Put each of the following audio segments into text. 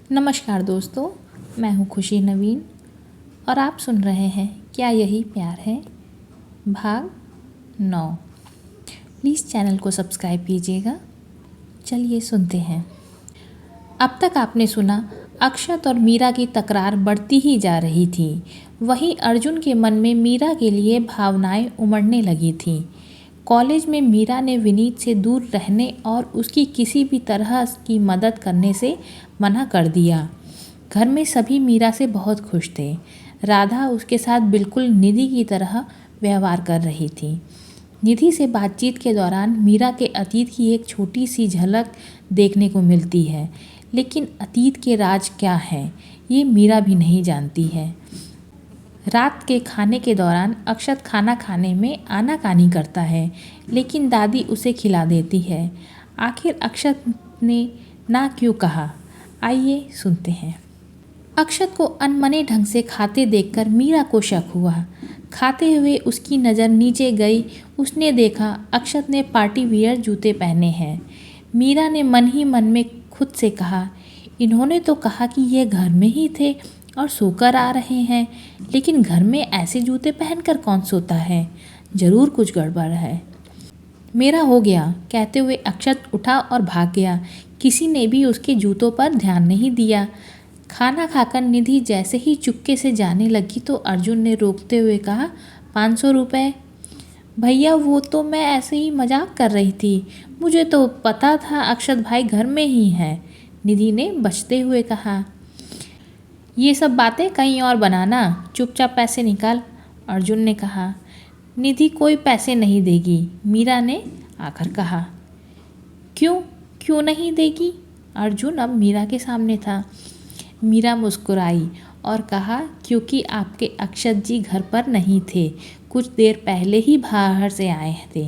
नमस्कार दोस्तों, मैं हूँ खुशी नवीन और आप सुन रहे हैं क्या यही प्यार है भाग 9। प्लीज़ चैनल को सब्सक्राइब कीजिएगा। चलिए सुनते हैं। अब तक आपने सुना अक्षत और मीरा की तकरार बढ़ती ही जा रही थी। वहीं अर्जुन के मन में मीरा के लिए भावनाएं उमड़ने लगी थीं। कॉलेज में मीरा ने विनीत से दूर रहने और उसकी किसी भी तरह की मदद करने से मना कर दिया। घर में सभी मीरा से बहुत खुश थे। राधा उसके साथ बिल्कुल निधि की तरह व्यवहार कर रही थी। निधि से बातचीत के दौरान मीरा के अतीत की एक छोटी सी झलक देखने को मिलती है, लेकिन अतीत के राज क्या हैं ये मीरा भी नहीं जानती है। रात के खाने के दौरान अक्षत खाना खाने में आनाकानी करता है, लेकिन दादी उसे खिला देती है। आखिर अक्षत ने ना क्यों कहा, आइए सुनते हैं। अक्षत को अनमने ढंग से खाते देखकर मीरा को शक हुआ। खाते हुए उसकी नज़र नीचे गई। उसने देखा अक्षत ने पार्टी वियर जूते पहने हैं। मीरा ने मन ही मन में खुद से कहा, इन्होंने तो कहा कि ये घर में ही थे और सोकर आ रहे हैं, लेकिन घर में ऐसे जूते पहनकर कौन सोता है? ज़रूर कुछ गड़बड़ है। मेरा हो गया, कहते हुए अक्षत उठा और भाग गया। किसी ने भी उसके जूतों पर ध्यान नहीं दिया। खाना खाकर निधि जैसे ही चुपके से जाने लगी तो अर्जुन ने रोकते हुए कहा, 500 रुपये। भैया वो तो मैं ऐसे ही मजाक कर रही थी, मुझे तो पता था अक्षत भाई घर में ही हैं, निधि ने बचते हुए कहा। ये सब बातें कहीं और बनाना, चुपचाप पैसे निकाल, अर्जुन ने कहा। निधि कोई पैसे नहीं देगी, मीरा ने आकर कहा। क्यों क्यों नहीं देगी? अर्जुन अब मीरा के सामने था। मीरा मुस्कुराई और कहा, क्योंकि आपके अक्षत जी घर पर नहीं थे, कुछ देर पहले ही बाहर से आए थे।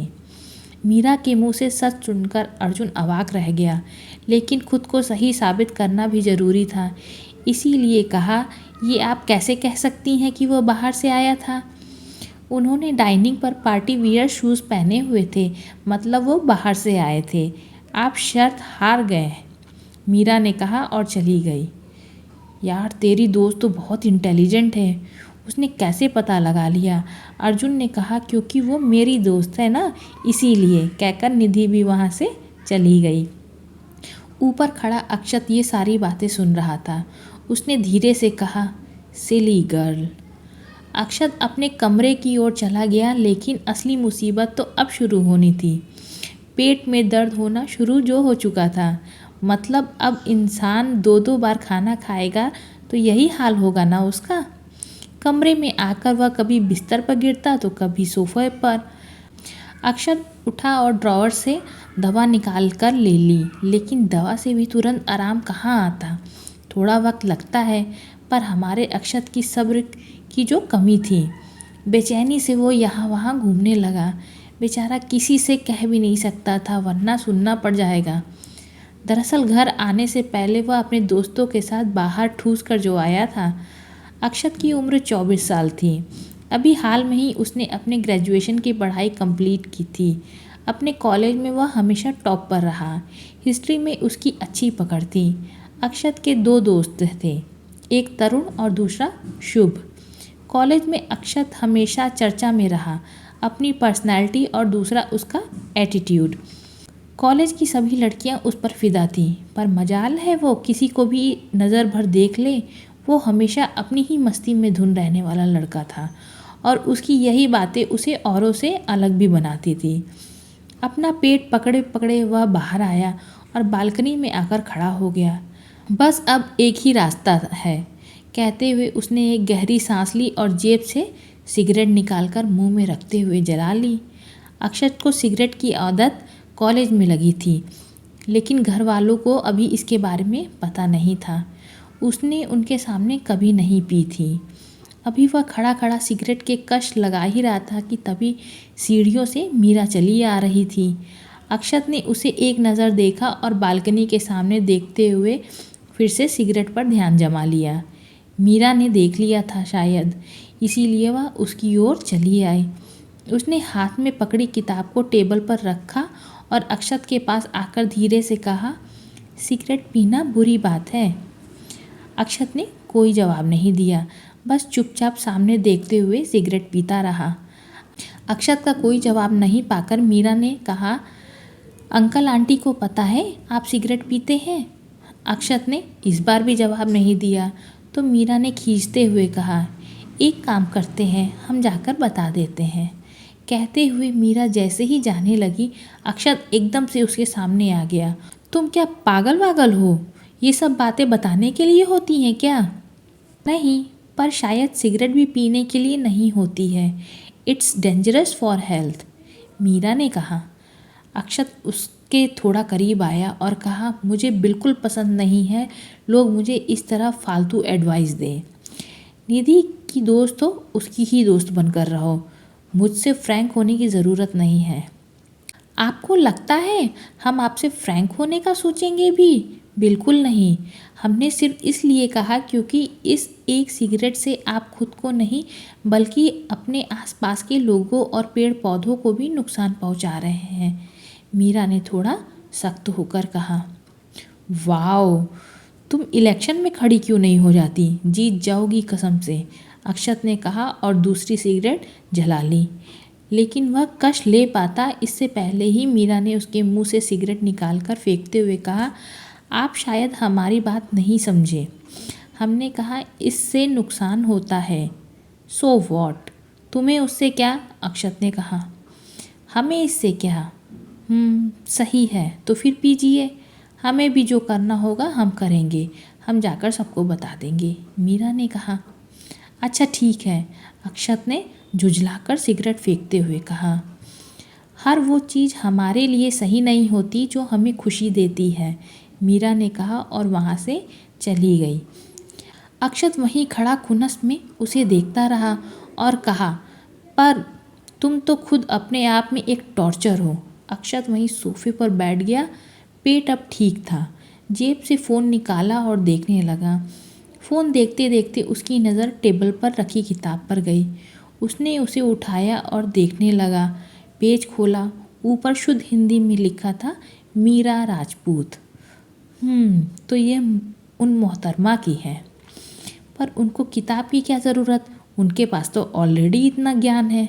मीरा के मुंह से सच सुनकर अर्जुन अवाक रह गया, लेकिन खुद को सही साबित करना भी ज़रूरी था। इसीलिए कहा, ये आप कैसे कह सकती हैं कि वो बाहर से आया था? उन्होंने डाइनिंग पर पार्टी वियर शूज़ पहने हुए थे, मतलब वो बाहर से आए थे। आप शर्त हार गए, मीरा ने कहा और चली गई। यार तेरी दोस्त तो बहुत इंटेलिजेंट है, उसने कैसे पता लगा लिया? अर्जुन ने कहा। क्योंकि वो मेरी दोस्त है ना, इसीलिए, कहकर निधि भी वहाँ से चली गई। ऊपर खड़ा अक्षत ये सारी बातें सुन रहा था। उसने धीरे से कहा, सिली गर्ल। अक्षत अपने कमरे की ओर चला गया, लेकिन असली मुसीबत तो अब शुरू होनी थी। पेट में दर्द होना शुरू जो हो चुका था। मतलब अब इंसान 2-2 बार खाना खाएगा तो यही हाल होगा ना उसका। कमरे में आकर वह कभी बिस्तर पर गिरता तो कभी सोफे पर। अक्षत उठा और ड्रॉअर से दवा निकाल कर ले ली, लेकिन दवा से भी तुरंत आराम कहाँ आता। थोड़ा वक्त लगता है, पर हमारे अक्षत की सब्र की जो कमी थी। बेचैनी से वो यहाँ वहाँ घूमने लगा। बेचारा किसी से कह भी नहीं सकता था, वरना सुनना पड़ जाएगा। दरअसल घर आने से पहले वह अपने दोस्तों के साथ बाहर ठूस कर जो आया था। अक्षत की उम्र 24 साल थी। अभी हाल में ही उसने अपने ग्रेजुएशन की पढ़ाई कंप्लीट की थी। अपने कॉलेज में वह हमेशा टॉप पर रहा। हिस्ट्री में उसकी अच्छी पकड़ थी। अक्षत के 2 दोस्त थे, एक तरुण और दूसरा शुभ। कॉलेज में अक्षत हमेशा चर्चा में रहा, अपनी पर्सनैलिटी और दूसरा उसका एटीट्यूड। कॉलेज की सभी लड़कियां उस पर फिदा थीं, पर मजाल है वो किसी को भी नज़र भर देख ले। वो हमेशा अपनी ही मस्ती में धुन रहने वाला लड़का था और उसकी यही बातें उसे औरों से अलग भी बनाती थी। अपना पेट पकड़े पकड़े वह बाहर आया और बालकनी में आकर खड़ा हो गया। बस अब एक ही रास्ता है, कहते हुए उसने एक गहरी सांस ली और जेब से सिगरेट निकालकर मुंह में रखते हुए जला ली। अक्षत को सिगरेट की आदत कॉलेज में लगी थी, लेकिन घर वालों को अभी इसके बारे में पता नहीं था। उसने उनके सामने कभी नहीं पी थी। अभी वह खड़ा खड़ा सिगरेट के कश लगा ही रहा था कि तभी सीढ़ियों से मीरा चली आ रही थी। अक्षत ने उसे एक नज़र देखा और बालकनी के सामने देखते हुए फिर से सिगरेट पर ध्यान जमा लिया। मीरा ने देख लिया था शायद, इसीलिए वह उसकी ओर चली आई। उसने हाथ में पकड़ी किताब को टेबल पर रखा और अक्षत के पास आकर धीरे से कहा, सिगरेट पीना बुरी बात है। अक्षत ने कोई जवाब नहीं दिया, बस चुपचाप सामने देखते हुए सिगरेट पीता रहा। अक्षत का कोई जवाब नहीं पाकर मीरा ने कहा, अंकल आंटी को पता है आप सिगरेट पीते हैं? अक्षत ने इस बार भी जवाब नहीं दिया तो मीरा ने खींचते हुए कहा, एक काम करते हैं, हम जाकर बता देते हैं। कहते हुए मीरा जैसे ही जाने लगी, अक्षत एकदम से उसके सामने आ गया। तुम क्या पागल वागल हो? ये सब बातें बताने के लिए होती हैं क्या? नहीं, पर शायद सिगरेट भी पीने के लिए नहीं होती है। It's dangerous for health, Meera ने कहा। अक्षत उसके थोड़ा करीब आया और कहा, मुझे बिल्कुल पसंद नहीं है लोग मुझे इस तरह फालतू एडवाइस दें। निधि की दोस्त हो, उसकी ही दोस्त बनकर रहो। मुझसे फ्रैंक होने की ज़रूरत नहीं है। आपको लगता है हम आपसे फ्रैंक होने का सोचेंगे भी? बिल्कुल नहीं। हमने सिर्फ इसलिए कहा क्योंकि इस एक सिगरेट से आप खुद को नहीं बल्कि अपने आसपास के लोगों और पेड़ पौधों को भी नुकसान पहुंचा रहे हैं, मीरा ने थोड़ा सख्त होकर कहा। वाओ, तुम इलेक्शन में खड़ी क्यों नहीं हो जाती? जीत जाओगी कसम से, अक्षत ने कहा और दूसरी सिगरेट जला ली। लेकिन वह कश ले पाता इससे पहले ही मीरा ने उसके मुंह से सिगरेट निकालकर फेंकते हुए कहा, आप शायद हमारी बात नहीं समझे। हमने कहा इससे नुकसान होता है। सो वॉट, तुम्हें उससे क्या? अक्षत ने कहा। हमें इससे क्या? सही है, तो फिर पीजिए। हमें भी जो करना होगा हम करेंगे। हम जाकर सबको बता देंगे, मीरा ने कहा। अच्छा ठीक है, अक्षत ने झुझलाकर सिगरेट फेंकते हुए कहा। हर वो चीज़ हमारे लिए सही नहीं होती जो हमें खुशी देती है, मीरा ने कहा और वहाँ से चली गई। अक्षत वहीं खड़ा खुनस में उसे देखता रहा और कहा, पर तुम तो खुद अपने आप में एक टॉर्चर हो। अक्षत वहीं सोफे पर बैठ गया। पेट अब ठीक था। जेब से फ़ोन निकाला और देखने लगा। फ़ोन देखते देखते उसकी नज़र टेबल पर रखी किताब पर गई। उसने उसे उठाया और देखने लगा। पेज खोला, ऊपर शुद्ध हिंदी में लिखा था, मीरा राजपूत। तो ये उन मोहतरमा की है। पर उनको किताब की क्या ज़रूरत? उनके पास तो ऑलरेडी इतना ज्ञान है।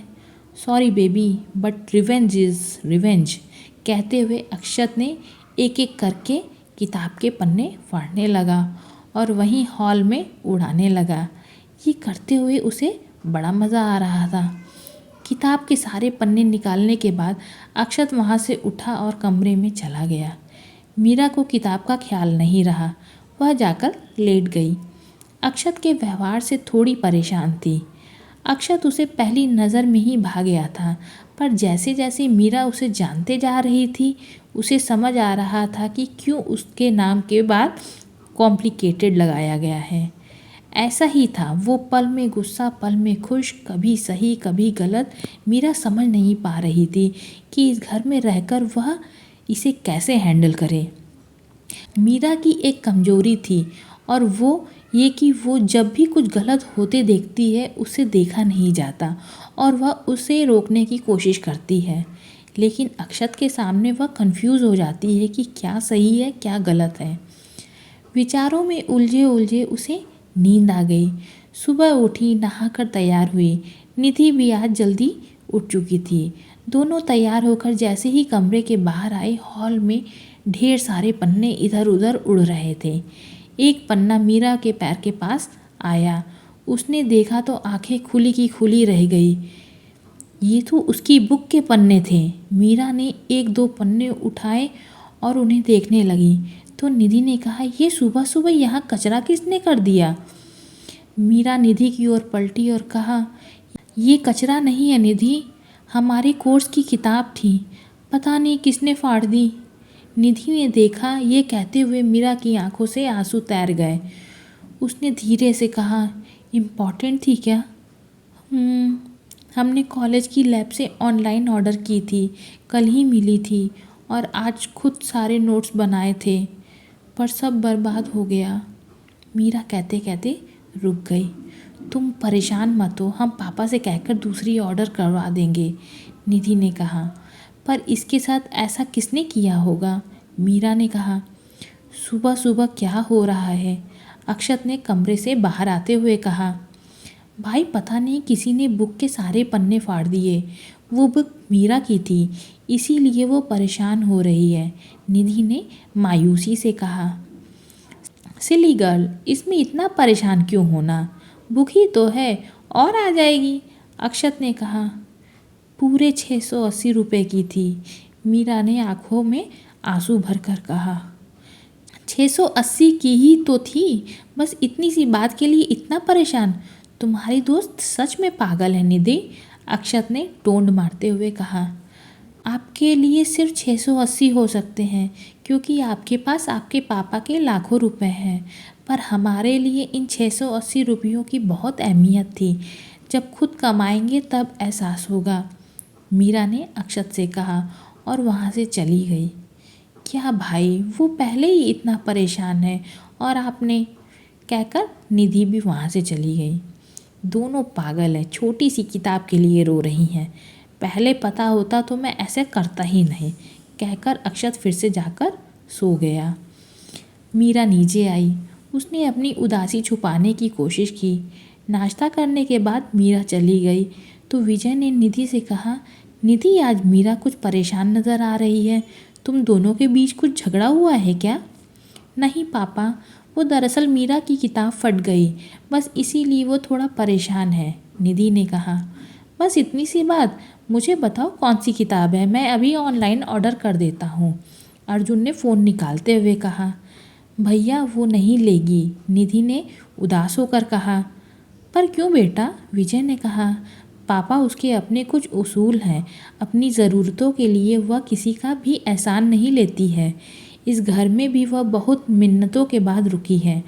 Sorry baby, but revenge is revenge, कहते हुए अक्षत ने एक एक करके किताब के पन्ने फाड़ने लगा और वहीं हॉल में उड़ाने लगा। ये करते हुए उसे बड़ा मज़ा आ रहा था। किताब के सारे पन्ने निकालने के बाद अक्षत वहाँ से उठा और कमरे में चला गया। मीरा को किताब का ख्याल नहीं रहा। वह जाकर लेट गई। अक्षत के व्यवहार से थोड़ी परेशान थी। अक्षत उसे पहली नज़र में ही भा गया था, पर जैसे जैसे मीरा उसे जानते जा रही थी उसे समझ आ रहा था कि क्यों उसके नाम के बाद कॉम्प्लिकेटेड लगाया गया है। ऐसा ही था, वो पल में गुस्सा, पल में खुश, कभी सही कभी गलत। मीरा समझ नहीं पा रही थी कि इस घर में रहकर वह इसे कैसे हैंडल करे। मीरा की एक कमजोरी थी और वो ये कि वो जब भी कुछ गलत होते देखती है उसे देखा नहीं जाता और वह उसे रोकने की कोशिश करती है। लेकिन अक्षत के सामने वह कंफ्यूज हो जाती है कि क्या सही है क्या गलत है। विचारों में उलझे उलझे उसे नींद आ गई। सुबह उठी, नहाकर तैयार हुई। निधि भी आज जल्दी उठ चुकी थी। दोनों तैयार होकर जैसे ही कमरे के बाहर आए, हॉल में ढेर सारे पन्ने इधर उधर उड़ रहे थे। एक पन्ना मीरा के पैर के पास आया। उसने देखा तो आंखें खुली की खुली रह गई। ये तो उसकी बुक के पन्ने थे। मीरा ने एक दो पन्ने उठाए और उन्हें देखने लगी तो निधि ने कहा, ये सुबह सुबह यहाँ कचरा किसने कर दिया? मीरा निधि की ओर पलटी और कहा, ये कचरा नहीं है निधि, हमारे कोर्स की किताब थी, पता नहीं किसने फाड़ दी। निधि ने देखा। ये कहते हुए मीरा की आंखों से आंसू तैर गए। उसने धीरे से कहा, इम्पॉर्टेंट थी क्या? हमने कॉलेज की लैब से ऑनलाइन ऑर्डर की थी, कल ही मिली थी और आज खुद सारे नोट्स बनाए थे, पर सब बर्बाद हो गया। मीरा कहते कहते रुक गई। तुम परेशान मत हो, हम पापा से कहकर दूसरी ऑर्डर करवा देंगे, निधि ने कहा। पर इसके साथ ऐसा किसने किया होगा? मीरा ने कहा। सुबह सुबह क्या हो रहा है? अक्षत ने कमरे से बाहर आते हुए कहा। भाई पता नहीं किसी ने बुक के सारे पन्ने फाड़ दिए। वो बुक मीरा की थी, इसीलिए वो परेशान हो रही है, निधि ने मायूसी से कहा। सिली गर्ल, इसमें इतना परेशान क्यों होना, बुक ही तो है, और आ जाएगी, अक्षत ने कहा। पूरे 680 रुपये की थी, मीरा ने आंखों में आंसू भरकर कहा। 680 की ही तो थी, बस इतनी सी बात के लिए इतना परेशान? तुम्हारी दोस्त सच में पागल है निधि, अक्षत ने टोंड मारते हुए कहा। आपके लिए सिर्फ 680 हो सकते हैं क्योंकि आपके पास आपके पापा के लाखों रुपए हैं, पर हमारे लिए इन 680 रुपयों की बहुत अहमियत थी। जब खुद कमाएंगे तब एहसास होगा, मीरा ने अक्षत से कहा और वहाँ से चली गई। क्या भाई, वो पहले ही इतना परेशान है और आपने, कहकर निधि भी वहाँ से चली गई। दोनों पागल है, छोटी सी किताब के लिए रो रही हैं। पहले पता होता तो मैं ऐसे करता ही नहीं, कहकर अक्षत फिर से जाकर सो गया। मीरा नीचे आई, उसने अपनी उदासी छुपाने की कोशिश की। नाश्ता करने के बाद मीरा चली गई तो विजय ने निधि से कहा, निधि आज मीरा कुछ परेशान नज़र आ रही है, तुम दोनों के बीच कुछ झगड़ा हुआ है क्या? नहीं पापा, वो दरअसल मीरा की किताब फट गई, बस इसीलिए वो थोड़ा परेशान है, निधि ने कहा। बस इतनी सी बात, मुझे बताओ कौन सी किताब है, मैं अभी ऑनलाइन ऑर्डर कर देता हूँ, अर्जुन ने फ़ोन निकालते हुए कहा। भैया वो नहीं लेगी, निधि ने उदास होकर कहा। पर क्यों बेटा, विजय ने कहा। पापा, उसके अपने कुछ उसूल हैं, अपनी ज़रूरतों के लिए वह किसी का भी एहसान नहीं लेती है। इस घर में भी वह बहुत मिन्नतों के बाद रुकी है,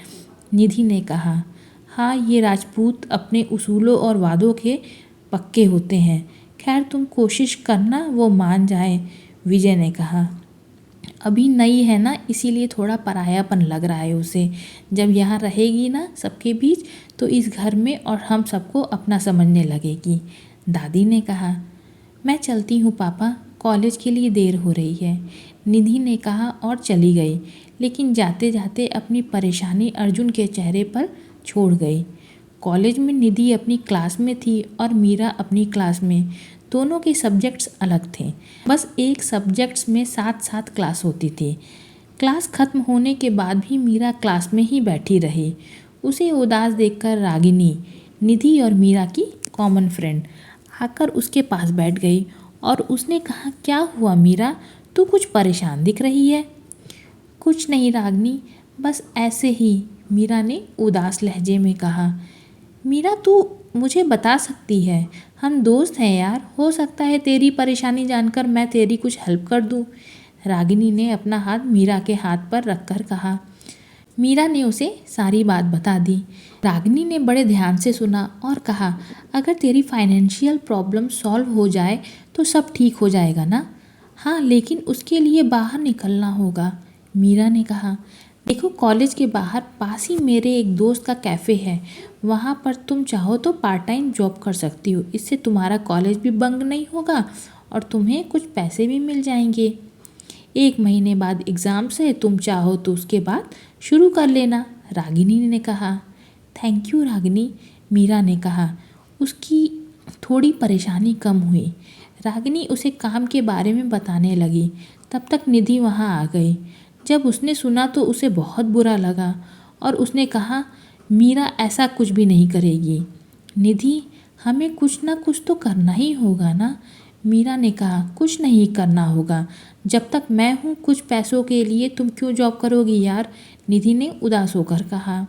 निधि ने कहा। हाँ, ये राजपूत अपने उसूलों और वादों के पक्के होते हैं। खैर तुम कोशिश करना वो मान जाए, विजय ने कहा। अभी नई है ना, इसीलिए थोड़ा परायापन लग रहा है उसे। जब यहाँ रहेगी ना सबके बीच तो इस घर में और हम सबको अपना समझने लगेगी, दादी ने कहा। मैं चलती हूँ पापा, कॉलेज के लिए देर हो रही है, निधि ने कहा और चली गई, लेकिन जाते जाते अपनी परेशानी अर्जुन के चेहरे पर छोड़ गई। कॉलेज में निधि अपनी क्लास में थी और मीरा अपनी क्लास में। दोनों के सब्जेक्ट्स अलग थे, बस एक सब्जेक्ट्स में साथ साथ क्लास होती थी। क्लास खत्म होने के बाद भी मीरा क्लास में ही बैठी रही। उसे उदास देखकर रागिनी, निधि और मीरा की कॉमन फ्रेंड, आकर उसके पास बैठ गई और उसने कहा, क्या हुआ मीरा, तू कुछ परेशान दिख रही है? कुछ नहीं रागिनी, बस ऐसे ही, मीरा ने उदास लहजे में कहा। मीरा तू मुझे बता सकती है, हम दोस्त हैं यार, हो सकता है तेरी परेशानी जानकर मैं तेरी कुछ हेल्प कर दूँ, रागिनी ने अपना हाथ मीरा के हाथ पर रखकर कहा। मीरा ने उसे सारी बात बता दी। रागिनी ने बड़े ध्यान से सुना और कहा, अगर तेरी फाइनेंशियल प्रॉब्लम सॉल्व हो जाए तो सब ठीक हो जाएगा ना? हाँ, लेकिन उसके लिए बाहर निकलना होगा, मीरा ने कहा। देखो, कॉलेज के बाहर पास ही मेरे एक दोस्त का कैफ़े है, वहाँ पर तुम चाहो तो पार्ट टाइम जॉब कर सकती हो। इससे तुम्हारा कॉलेज भी बंक नहीं होगा और तुम्हें कुछ पैसे भी मिल जाएंगे। 1 महीने बाद एग्ज़ाम्स है, तुम चाहो तो उसके बाद शुरू कर लेना, रागिनी ने कहा। थैंक यू रागिनी, मीरा ने कहा। उसकी थोड़ी परेशानी कम हुई। रागिनी उसे काम के बारे में बताने लगी। तब तक निधि वहाँ आ गई। जब उसने सुना तो उसे बहुत बुरा लगा और उसने कहा, मीरा ऐसा कुछ भी नहीं करेगी। निधि, हमें कुछ ना कुछ तो करना ही होगा ना, मीरा ने कहा। कुछ नहीं करना होगा, जब तक मैं हूँ कुछ पैसों के लिए तुम क्यों जॉब करोगी यार, निधि ने उदास होकर कहा।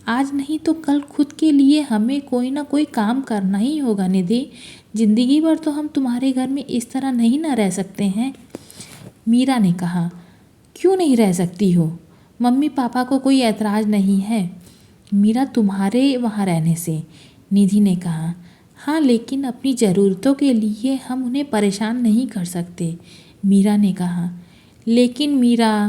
आज नहीं तो कल खुद के लिए हमें कोई ना कोई काम करना ही होगा निधि, ज़िंदगी भर तो हम तुम्हारे घर में इस तरह नहीं ना रह सकते हैं, मीरा ने कहा। क्यों नहीं रह सकती हो? मम्मी पापा को कोई ऐतराज़ नहीं है मीरा तुम्हारे वहाँ रहने से, निधि ने कहा। हाँ, लेकिन अपनी ज़रूरतों के लिए हम उन्हें परेशान नहीं कर सकते, मीरा ने कहा। लेकिन मीरा,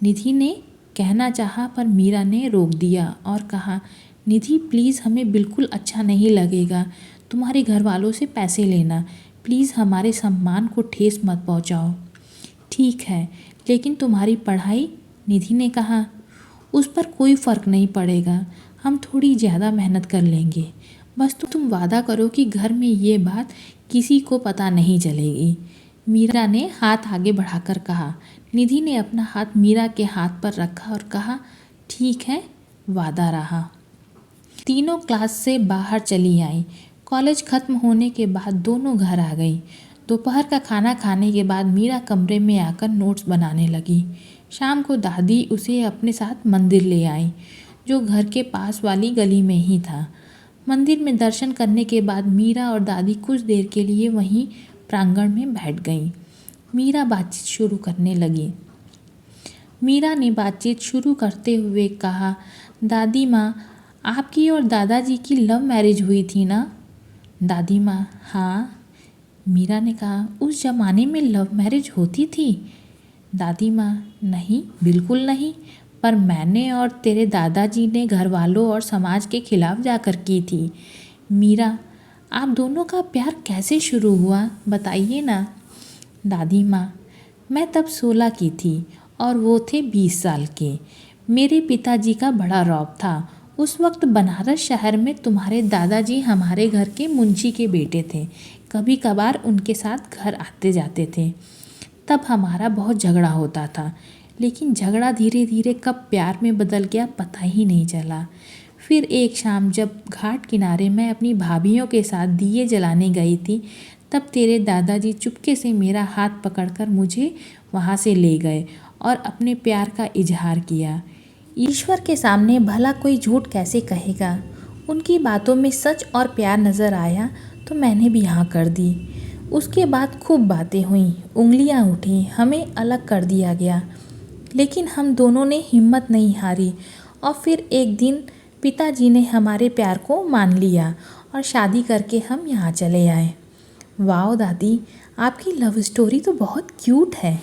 निधि ने कहना चाहा पर मीरा ने रोक दिया और कहा, निधि प्लीज़, हमें बिल्कुल अच्छा नहीं लगेगा तुम्हारे घर वालों से पैसे लेना, प्लीज़ हमारे सम्मान को ठेस मत पहुँचाओ। ठीक है, लेकिन तुम्हारी पढ़ाई, निधि ने कहा। उस पर कोई फ़र्क नहीं पड़ेगा, हम थोड़ी ज़्यादा मेहनत कर लेंगे। बस तुम वादा करो कि घर में ये बात किसी को पता नहीं चलेगी। मीरा ने हाथ आगे बढ़ाकर कहा। निधि ने अपना हाथ मीरा के हाथ पर रखा और कहा, ठीक है, वादा रहा। तीनों क्लास से बाहर चली आईं। कॉलेज खत्म होने के बाद दोनों घर आ गईं। दोपहर का खाना खाने के बाद मीरा कमरे में आकर नोट्स बनाने लगी। शाम को दादी उसे अपने साथ मंदिर ले आईं, जो घर के पास वाली गली में ही था। मंदिर में दर्शन करने के बाद मीरा और दादी कुछ देर के लिए वहीं प्रांगण में बैठ गईं। मीरा बातचीत शुरू करने लगी। मीरा ने बातचीत शुरू करते हुए कहा, दादी माँ, आपकी और दादाजी की लव मैरिज हुई थी ना? दादी माँ, हाँ। मीरा ने कहा, उस जमाने में लव मैरिज होती थी? दादी माँ, नहीं, बिल्कुल नहीं, पर मैंने और तेरे दादाजी ने घर वालों और समाज के खिलाफ जाकर की थी। मीरा, आप दोनों का प्यार कैसे शुरू हुआ, बताइए ना। दादी माँ, मैं तब 16 की थी और वो थे 20 साल के। मेरे पिताजी का बड़ा रौब था। उस वक्त बनारस शहर में तुम्हारे दादाजी हमारे घर के मुंशी के बेटे थे। कभी कभार उनके साथ घर आते जाते थे। तब हमारा बहुत झगड़ा होता था, लेकिन झगड़ा धीरे धीरे कब प्यार में बदल गया पता ही नहीं चला। फिर एक शाम जब घाट किनारे मैं अपनी भाभीयों के साथ दिए जलाने गई थी, तब तेरे दादाजी चुपके से मेरा हाथ पकड़कर मुझे वहाँ से ले गए और अपने प्यार का इजहार किया। ईश्वर के सामने भला कोई झूठ कैसे कहेगा। उनकी बातों में सच और प्यार नज़र आया तो मैंने भी हाँ कर दी। उसके बाद खूब बातें हुईं, उंगलियां उठी, हमें अलग कर दिया गया, लेकिन हम दोनों ने हिम्मत नहीं हारी और फिर एक दिन पिताजी ने हमारे प्यार को मान लिया और शादी करके हम यहाँ चले आए। वाह दादी, आपकी लव स्टोरी तो बहुत क्यूट है,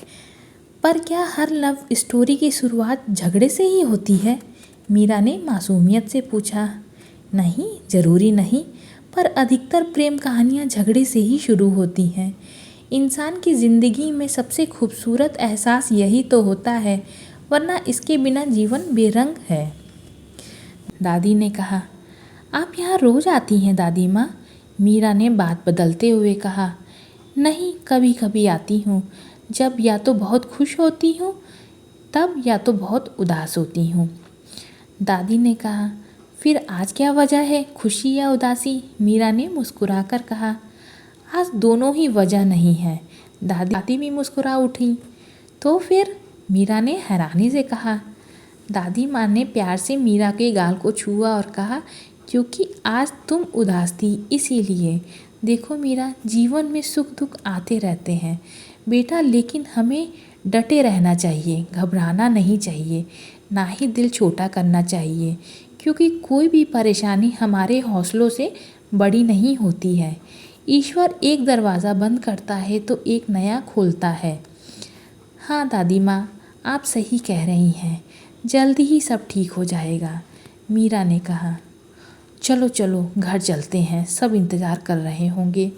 पर क्या हर लव स्टोरी की शुरुआत झगड़े से ही होती है? मीरा ने मासूमियत से पूछा। नहीं, ज़रूरी नहीं, पर अधिकतर प्रेम कहानियाँ झगड़े से ही शुरू होती हैं। इंसान की ज़िंदगी में सबसे खूबसूरत एहसास यही तो होता है, वरना इसके बिना जीवन बेरंग है। दादी ने कहा, आप यहाँ रोज़ आती हैं दादी माँ? मीरा ने बात बदलते हुए कहा, नहीं, कभी कभी आती हूँ, जब या तो बहुत खुश होती हूँ तब, या तो बहुत उदास होती हूँ। दादी ने कहा, फिर आज क्या वजह है, खुशी या उदासी? मीरा ने मुस्कुराकर कहा, आज दोनों ही वजह नहीं है। दादी भी मुस्कुरा उठी। तो फिर? मीरा ने हैरानी से कहा। दादी माँ ने प्यार से मीरा के गाल को छुआ और कहा, क्योंकि आज तुम उदास थी इसीलिए। देखो मीरा, जीवन में सुख दुख आते रहते हैं बेटा, लेकिन हमें डटे रहना चाहिए, घबराना नहीं चाहिए, ना ही दिल छोटा करना चाहिए, क्योंकि कोई भी परेशानी हमारे हौसलों से बड़ी नहीं होती है। ईश्वर एक दरवाज़ा बंद करता है तो एक नया खोलता है। हाँ दादी माँ, आप सही कह रही हैं, जल्दी ही सब ठीक हो जाएगा। मीरा ने कहा। चलो चलो घर चलते हैं, सब इंतज़ार कर रहे होंगे,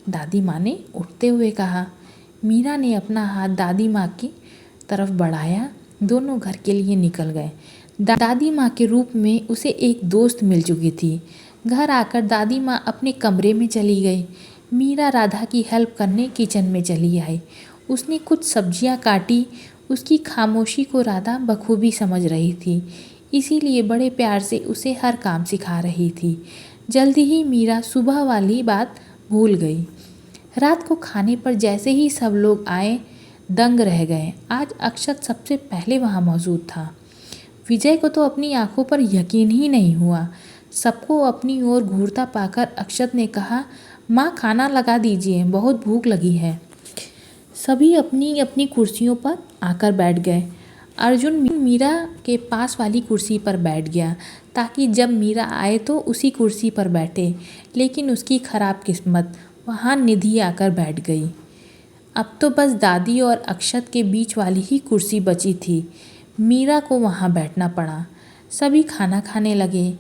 दादी माँ ने उठते हुए कहा। मीरा ने अपना हाथ दादी माँ की तरफ बढ़ाया। दोनों घर के लिए निकल गए। दादी माँ के रूप में उसे एक दोस्त मिल चुकी थी। घर आकर दादी माँ अपने कमरे में चली गई। मीरा राधा की हेल्प करने किचन में चली आई। उसने कुछ सब्जियाँ काटी। उसकी खामोशी को राधा बखूबी समझ रही थी, इसीलिए बड़े प्यार से उसे हर काम सिखा रही थी। जल्दी ही मीरा सुबह वाली बात भूल गई। रात को खाने पर जैसे ही सब लोग आए, दंग रह गए। आज अक्षत सबसे पहले वहाँ मौजूद था। विजय को तो अपनी आंखों पर यकीन ही नहीं हुआ। सबको अपनी ओर घूरता पाकर अक्षत ने कहा, माँ खाना लगा दीजिए, बहुत भूख लगी है। सभी अपनी अपनी कुर्सियों पर आकर बैठ गए। अर्जुन मीरा के पास वाली कुर्सी पर बैठ गया ताकि जब मीरा आए तो उसी कुर्सी पर बैठे, लेकिन उसकी खराब किस्मत, वहाँ निधि आकर बैठ गई। अब तो बस दादी और अक्षत के बीच वाली ही कुर्सी बची थी। मीरा को वहाँ बैठना पड़ा। सभी खाना खाने लगे।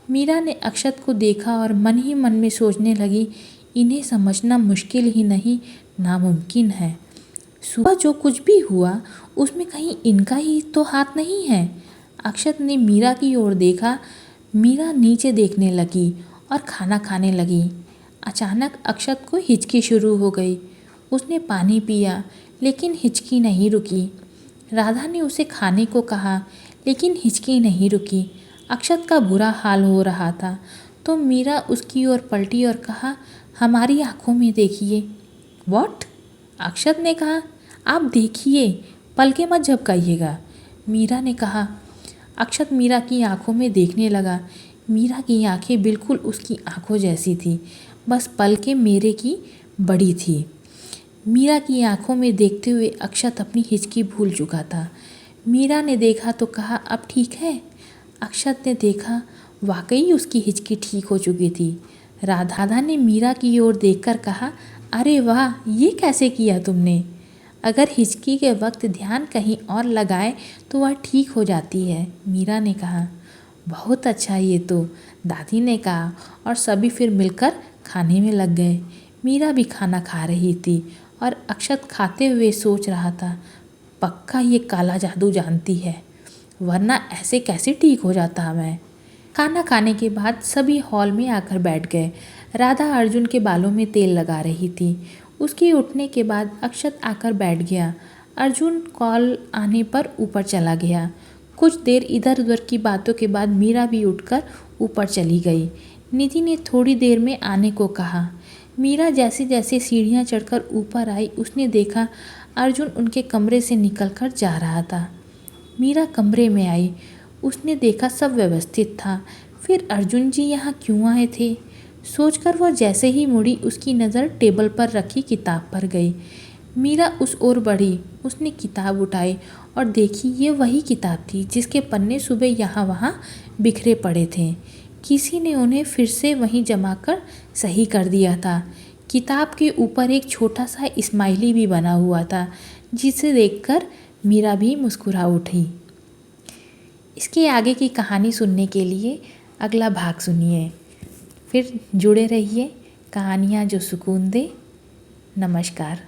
मीरा ने अक्षत को देखा और मन ही मन में सोचने लगी, इन्हें समझना मुश्किल ही नहीं, नामुमकिन है। सुबह जो कुछ भी हुआ उसमें कहीं इनका ही तो हाथ नहीं है। अक्षत ने मीरा की ओर देखा। मीरा नीचे देखने लगी और खाना खाने लगी। अचानक अक्षत को हिचकी शुरू हो गई। उसने पानी पिया लेकिन हिचकी नहीं रुकी। राधा ने उसे खाने को कहा लेकिन हिचकी नहीं रुकी। अक्षत का बुरा हाल हो रहा था तो मीरा उसकी ओर पलटी और कहा, हमारी आंखों में देखिए। व्हाट? अक्षत ने कहा, आप देखिए, पलके मत झपकाइएगा। मीरा ने कहा। अक्षत मीरा की आंखों में देखने लगा। मीरा की आंखें बिल्कुल उसकी आंखों जैसी थी, बस पलकें मेरे की बड़ी थी। मीरा की आंखों में देखते हुए अक्षत अपनी हिचकी भूल चुका था। मीरा ने देखा तो कहा, अब ठीक है? अक्षत ने देखा, वाकई उसकी हिचकी ठीक हो चुकी थी। राधा ने मीरा की ओर देखकर कहा, अरे वाह, ये कैसे किया तुमने? अगर हिचकी के वक्त ध्यान कहीं और लगाए तो वह ठीक हो जाती है, मीरा ने कहा। बहुत अच्छा ये तो, दादी ने कहा और सभी फिर मिलकर खाने में लग गए। मीरा भी खाना खा रही थी और अक्षत खाते हुए सोच रहा था, पक्का ये काला जादू जानती है, वरना ऐसे कैसे ठीक हो जाता मैं। खाना खाने के बाद सभी हॉल में आकर बैठ गए। राधा अर्जुन के बालों में तेल लगा रही थी। उसके उठने के बाद अक्षत आकर बैठ गया। अर्जुन कॉल आने पर ऊपर चला गया। कुछ देर इधर उधर की बातों के बाद मीरा भी उठकर ऊपर चली गई। निधि ने थोड़ी देर में आने को कहा। मीरा जैसे जैसे सीढ़ियाँ चढ़कर ऊपर आई, उसने देखा अर्जुन उनके कमरे से निकलकर जा रहा था। मीरा कमरे में आई। उसने देखा सब व्यवस्थित था। फिर अर्जुन जी यहाँ क्यों आए थे? सोचकर वह जैसे ही मुड़ी, उसकी नज़र टेबल पर रखी किताब पर गई। मीरा उस ओर बढ़ी। उसने किताब उठाई और देखी, ये वही किताब थी जिसके पन्ने सुबह यहाँ वहाँ बिखरे पड़े थे। किसी ने उन्हें फिर से वहीं जमा कर सही कर दिया था। किताब के ऊपर एक छोटा सा स्माइली भी बना हुआ था, जिसे देखकर मीरा भी मुस्कुरा उठी। इसके आगे की कहानी सुनने के लिए अगला भाग सुनिए। फिर जुड़े रहिए, कहानियाँ जो सुकून दे। नमस्कार।